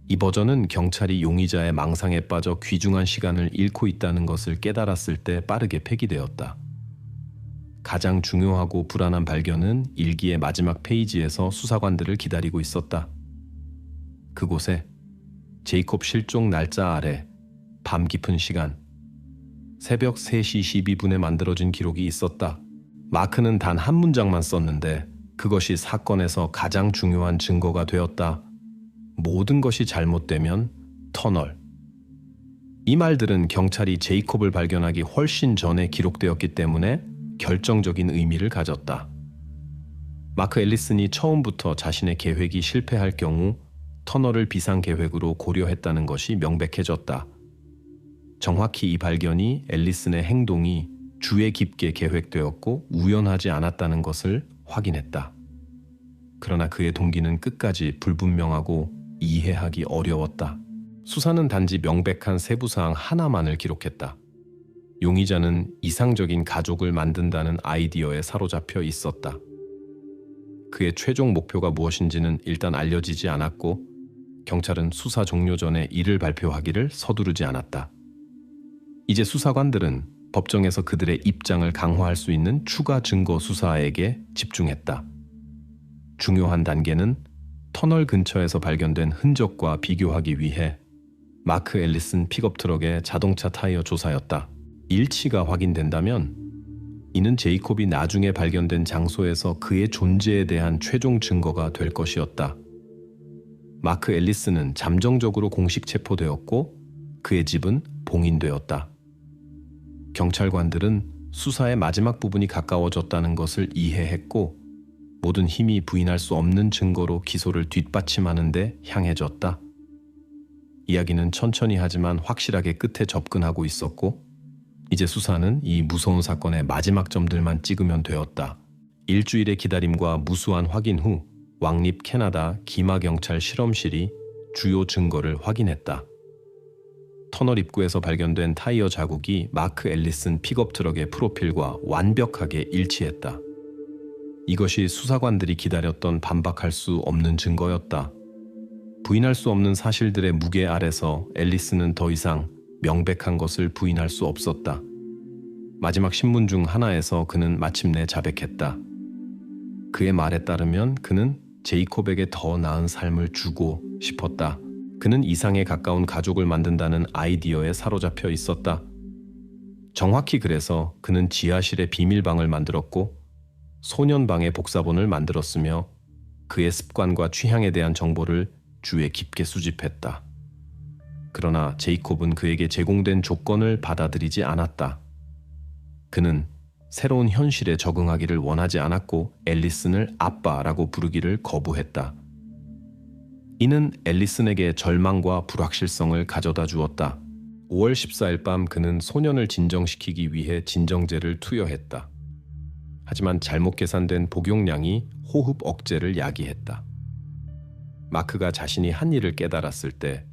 이 버전은 경찰이 용의자의 망상에 빠져 귀중한 시간을 잃고 있다는 것을 깨달았을 때 빠르게 폐기되었다. 가장 중요하고 불안한 발견은 일기의 마지막 페이지에서 수사관들을 기다리고 있었다. 그곳에 제이콥 실종 날짜 아래 밤 깊은 시간 새벽 3시 12분에 만들어진 기록이 있었다. 마크는 단 한 문장만 썼는데 그것이 사건에서 가장 중요한 증거가 되었다. 모든 것이 잘못되면 터널. 이 말들은 경찰이 제이콥을 발견하기 훨씬 전에 기록되었기 때문에 결정적인 의미를 가졌다. 마크 앨리슨이 처음부터 자신의 계획이 실패할 경우 터널을 비상계획으로 고려했다는 것이 명백해졌다. 정확히 이 발견이 앨리슨의 행동이 주에 깊게 계획되었고 우연하지 않았다는 것을 확인했다. 그러나 그의 동기는 끝까지 불분명하고 이해하기 어려웠다. 수사는 단지 명백한 세부사항 하나만을 기록했다. 용의자는 이상적인 가족을 만든다는 아이디어에 사로잡혀 있었다. 그의 최종 목표가 무엇인지는 일단 알려지지 않았고 경찰은 수사 종료 전에 이를 발표하기를 서두르지 않았다. 이제 수사관들은 법정에서 그들의 입장을 강화할 수 있는 추가 증거 수사에게 집중했다. 중요한 단계는 터널 근처에서 발견된 흔적과 비교하기 위해 마크 앨리슨 픽업 트럭의 자동차 타이어 조사였다. 일치가 확인된다면 이는 제이콥이 나중에 발견된 장소에서 그의 존재에 대한 최종 증거가 될 것이었다. 마크 앨리슨은 잠정적으로 공식 체포되었고 그의 집은 봉인되었다. 경찰관들은 수사의 마지막 부분이 가까워졌다는 것을 이해했고 모든 힘이 부인할 수 없는 증거로 기소를 뒷받침하는 데 향해졌다. 이야기는 천천히 하지만 확실하게 끝에 접근하고 있었고 이제 수사는 이 무서운 사건의 마지막 점들만 찍으면 되었다. 일주일의 기다림과 무수한 확인 후 왕립 캐나다 기마경찰 실험실이 주요 증거를 확인했다. 터널 입구에서 발견된 타이어 자국이 마크 앨리슨 픽업 트럭의 프로필과 완벽하게 일치했다. 이것이 수사관들이 기다렸던 반박할 수 없는 증거였다. 부인할 수 없는 사실들의 무게 아래서 앨리슨은 더 이상 명백한 것을 부인할 수 없었다. 마지막 신문 중 하나에서 그는 마침내 자백했다. 그의 말에 따르면 그는 제이콥에게 더 나은 삶을 주고 싶었다. 그는 이상에 가까운 가족을 만든다는 아이디어에 사로잡혀 있었다. 정확히 그래서 그는 지하실에 비밀방을 만들었고 소년방에 복사본을 만들었으며 그의 습관과 취향에 대한 정보를 주에 깊게 수집했다. 그러나 제이콥은 그에게 제공된 조건을 받아들이지 않았다. 그는 새로운 현실에 적응하기를 원하지 않았고 앨리슨을 아빠라고 부르기를 거부했다. 이는 앨리슨에게 절망과 불확실성을 가져다 주었다. 5월 14일 밤 그는 소년을 진정시키기 위해 진정제를 투여했다. 하지만 잘못 계산된 복용량이 호흡 억제를 야기했다. 마크가 자신이 한 일을 깨달았을 때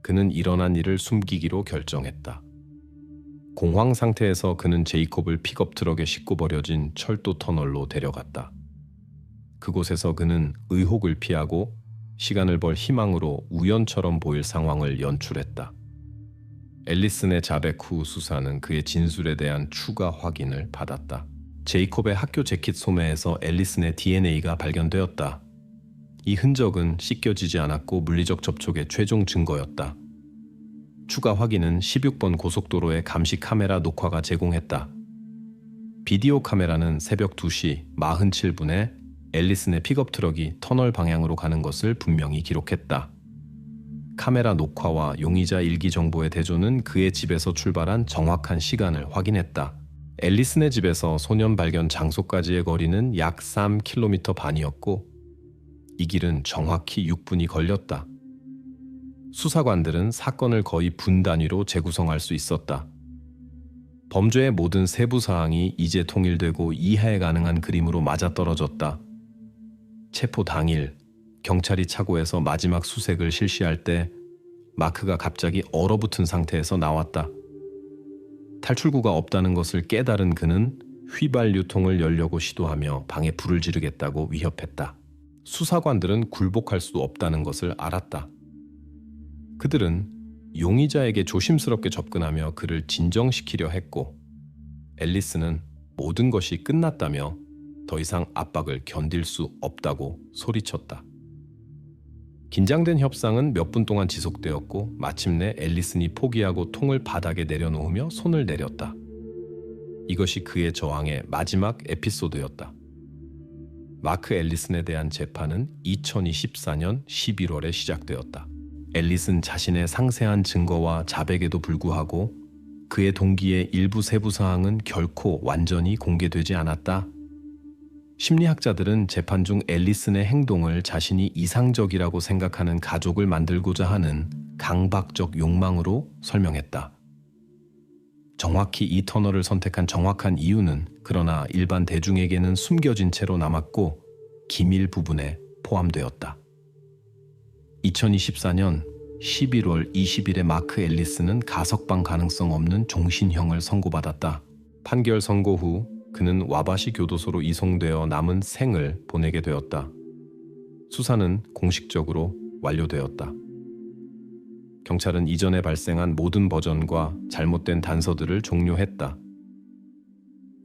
그는 일어난 일을 숨기기로 결정했다. 공황 상태에서 그는 제이콥을 픽업 트럭에 싣고 버려진 철도 터널로 데려갔다. 그곳에서 그는 의혹을 피하고 시간을 벌 희망으로 우연처럼 보일 상황을 연출했다. 앨리슨의 자백 후 수사는 그의 진술에 대한 추가 확인을 받았다. 제이콥의 학교 재킷 소매에서 앨리슨의 DNA가 발견되었다. 이 흔적은 씻겨지지 않았고 물리적 접촉의 최종 증거였다. 추가 확인은 16번 고속도로의 감시 카메라 녹화가 제공했다. 비디오 카메라는 새벽 2시 47분에 앨리슨의 픽업 트럭이 터널 방향으로 가는 것을 분명히 기록했다. 카메라 녹화와 용의자 일기 정보의 대조는 그의 집에서 출발한 정확한 시간을 확인했다. 앨리슨의 집에서 소년 발견 장소까지의 거리는 약 3km 반이었고 이 길은 정확히 6분이 걸렸다. 수사관들은 사건을 거의 분 단위로 재구성할 수 있었다. 범죄의 모든 세부 사항이 이제 통일되고 이해 가능한 그림으로 맞아떨어졌다. 체포 당일 경찰이 차고에서 마지막 수색을 실시할 때 마크가 갑자기 얼어붙은 상태에서 나왔다. 탈출구가 없다는 것을 깨달은 그는 휘발유통을 열려고 시도하며 방에 불을 지르겠다고 위협했다. 수사관들은 굴복할 수 없다는 것을 알았다. 그들은 용의자에게 조심스럽게 접근하며 그를 진정시키려 했고 앨리슨은 모든 것이 끝났다며 더 이상 압박을 견딜 수 없다고 소리쳤다. 긴장된 협상은 몇 분 동안 지속되었고 마침내 앨리슨이 포기하고 통을 바닥에 내려놓으며 손을 내렸다. 이것이 그의 저항의 마지막 에피소드였다. 마크 앨리슨에 대한 재판은 2024년 11월에 시작되었다. 앨리슨 자신의 상세한 증거와 자백에도 불구하고 그의 동기의 일부 세부 사항은 결코 완전히 공개되지 않았다. 심리학자들은 재판 중 앨리슨의 행동을 자신이 이상적이라고 생각하는 가족을 만들고자 하는 강박적 욕망으로 설명했다. 정확히 이 터널을 선택한 정확한 이유는 그러나 일반 대중에게는 숨겨진 채로 남았고 기밀 부분에 포함되었다. 2024년 11월 20일에 마크 앨리슨은 가석방 가능성 없는 종신형을 선고받았다. 판결 선고 후 그는 와바시 교도소로 이송되어 남은 생을 보내게 되었다. 수사는 공식적으로 완료되었다. 경찰은 이전에 발생한 모든 버전과 잘못된 단서들을 종료했다.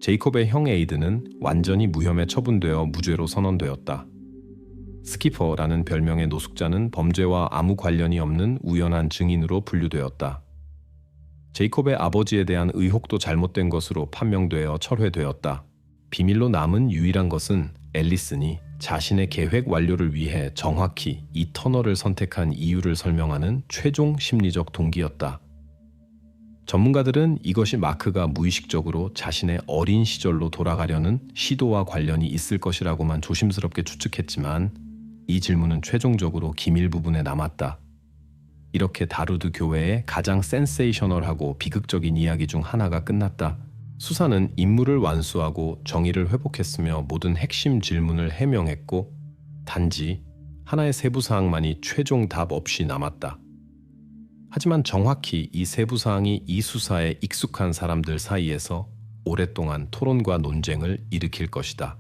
제이콥의 형 에이드는 완전히 무혐의 처분되어 무죄로 선언되었다. 스키퍼라는 별명의 노숙자는 범죄와 아무 관련이 없는 우연한 증인으로 분류되었다. 제이콥의 아버지에 대한 의혹도 잘못된 것으로 판명되어 철회되었다. 비밀로 남은 유일한 것은 앨리슨이 자신의 계획 완료를 위해 정확히 이 터널을 선택한 이유를 설명하는 최종 심리적 동기였다. 전문가들은 이것이 마크가 무의식적으로 자신의 어린 시절로 돌아가려는 시도와 관련이 있을 것이라고만 조심스럽게 추측했지만 이 질문은 최종적으로 기밀 부분에 남았다. 이렇게 다루드 교회의 가장 센세이셔널하고 비극적인 이야기 중 하나가 끝났다. 수사는 임무를 완수하고 정의를 회복했으며 모든 핵심 질문을 해명했고 단지 하나의 세부 사항만이 최종 답 없이 남았다. 하지만 정확히 이 세부 사항이 이 수사에 익숙한 사람들 사이에서 오랫동안 토론과 논쟁을 일으킬 것이다.